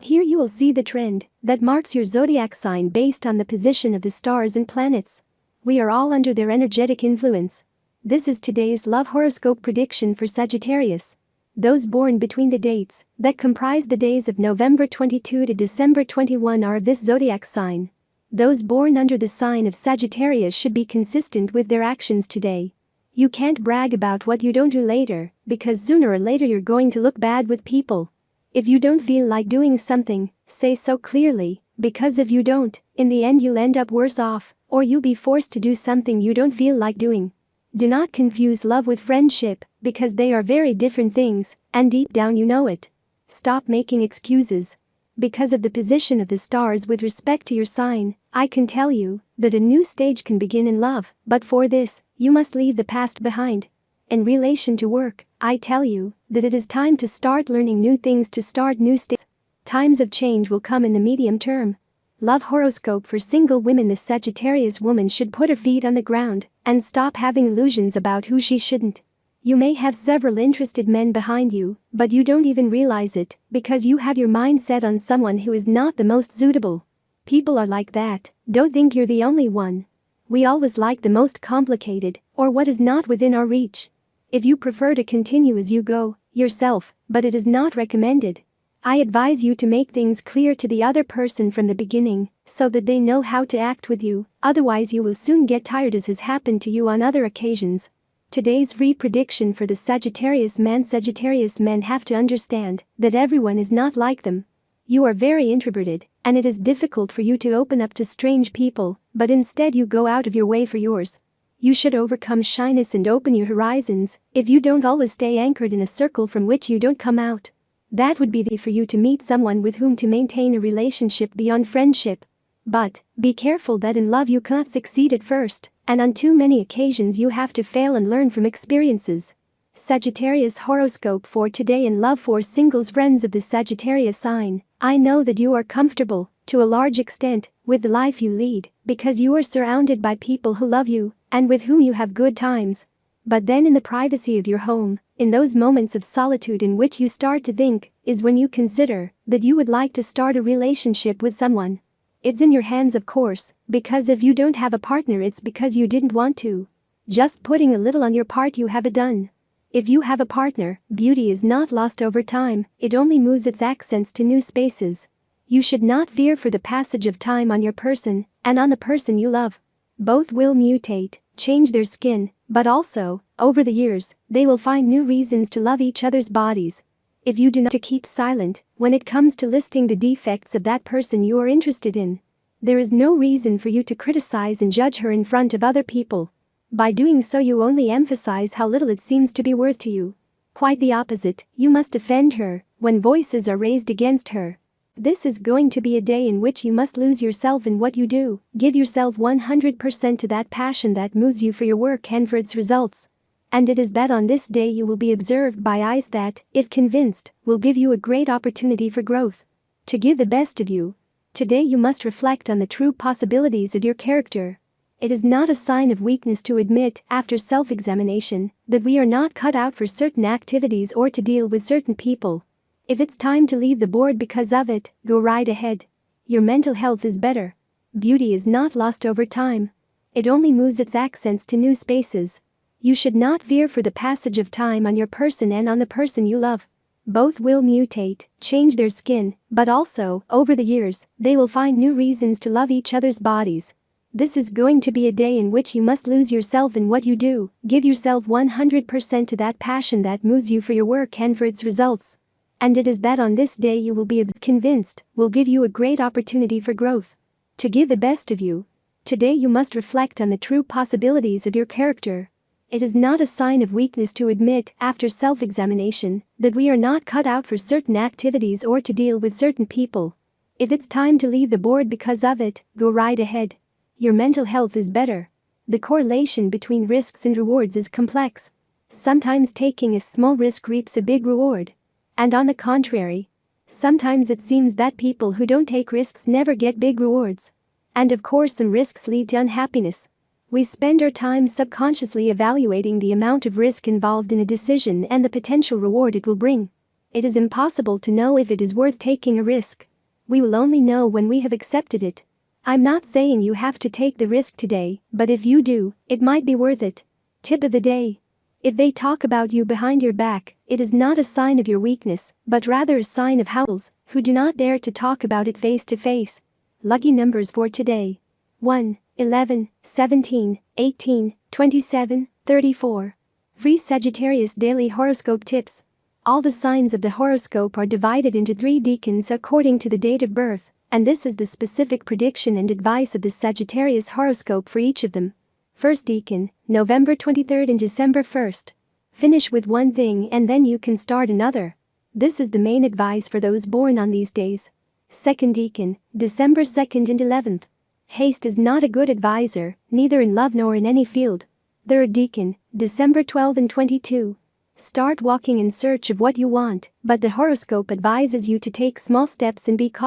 Here you will see the trend that marks your zodiac sign based on the position of the stars and planets. We are all under their energetic influence. This is today's love horoscope prediction for Sagittarius. Those born between the dates that comprise the days of November 22 to December 21 are of this zodiac sign. Those born under the sign of Sagittarius should be consistent with their actions today. You can't brag about what you don't do later, because sooner or later you're going to look bad with people. If you don't feel like doing something, say so clearly, because if you don't, in the end you'll end up worse off, or you'll be forced to do something you don't feel like doing. Do not confuse love with friendship, because they are very different things, and deep down you know it. Stop making excuses. Because of the position of the stars with respect to your sign, I can tell you that a new stage can begin in love, but for this, you must leave the past behind. In relation to work, I tell you that it is time to start learning new things, to start new stages. Times of change will come in the medium term. Love horoscope for single women. The Sagittarius woman should put her feet on the ground and stop having illusions about who she shouldn't. You may have several interested men behind you, but you don't even realize it because you have your mind set on someone who is not the most suitable. People are like that. Don't think you're the only one. We always like the most complicated or what is not within our reach. If you prefer to continue as you go, yourself, but it is not recommended. I advise you to make things clear to the other person from the beginning so that they know how to act with you, otherwise you will soon get tired, as has happened to you on other occasions. Today's free prediction for the Sagittarius man. Sagittarius men have to understand that everyone is not like them. You are very introverted, and it is difficult for you to open up to strange people, but instead you go out of your way for yours. You should overcome shyness and open your horizons if you don't always stay anchored in a circle from which you don't come out. That would be the for you to meet someone with whom to maintain a relationship beyond friendship. But be careful that in love you can't succeed at first, and on too many occasions you have to fail and learn from experiences. Sagittarius horoscope for today. In love for singles, friends of the Sagittarius sign, I know that you are comfortable, to a large extent, with the life you lead, because you are surrounded by people who love you and with whom you have good times. But then in the privacy of your home, in those moments of solitude in which you start to think, is when you consider that you would like to start a relationship with someone. It's in your hands, of course, because if you don't have a partner it's because you didn't want to. Just putting a little on your part, you have it done. If you have a partner, beauty is not lost over time, it only moves its accents to new spaces. You should not fear for the passage of time on your person and on the person you love. Both will mutate, change their skin, but also, over the years, they will find new reasons to love each other's bodies. If you do not keep silent when it comes to listing the defects of that person you are interested in, there is no reason for you to criticize and judge her in front of other people. By doing so you only emphasize how little it seems to be worth to you. Quite the opposite, you must defend her when voices are raised against her. This is going to be a day in which you must lose yourself in what you do. Give yourself 100% to that passion that moves you for your work and for its results. And it is that on this day you will be observed by eyes that, if convinced, will give you a great opportunity for growth. To give the best of you. Today you must reflect on the true possibilities of your character. It is not a sign of weakness to admit, after self-examination, that we are not cut out for certain activities or to deal with certain people. If it's time to leave the board because of it, go right ahead. Your mental health is better. Beauty is not lost over time. It only moves its accents to new spaces. You should not fear for the passage of time on your person and on the person you love. Both will mutate, change their skin, but also, over the years, they will find new reasons to love each other's bodies. This is going to be a day in which you must lose yourself in what you do. Give yourself 100% to that passion that moves you for your work and for its results. And it is that on this day you will be convinced will give you a great opportunity for growth. To give the best of you. Today you must reflect on the true possibilities of your character. It is not a sign of weakness to admit, after self-examination, that we are not cut out for certain activities or to deal with certain people. If it's time to leave the board because of it, go right ahead. Your mental health is better. The correlation between risks and rewards is complex. Sometimes taking a small risk reaps a big reward. And on the contrary, sometimes it seems that people who don't take risks never get big rewards. And of course some risks lead to unhappiness. We spend our time subconsciously evaluating the amount of risk involved in a decision and the potential reward it will bring. It is impossible to know if it is worth taking a risk. We will only know when we have accepted it. I'm not saying you have to take the risk today, but if you do, it might be worth it. Tip of the day. If they talk about you behind your back, it is not a sign of your weakness, but rather a sign of howls who do not dare to talk about it face to face. Lucky numbers for today: 1, 11, 17, 18, 27, 34. Free Sagittarius Daily Horoscope Tips. All the signs of the horoscope are divided into 3 decans according to the date of birth, and this is the specific prediction and advice of the Sagittarius horoscope for each of them. First decan, November 23rd and December 1st. Finish with one thing and then you can start another. This is the main advice for those born on these days. Second decan, December 2nd and 11th. Haste is not a good advisor, neither in love nor in any field. Third decan, December 12 and 22. Start walking in search of what you want, but the horoscope advises you to take small steps and be cautious.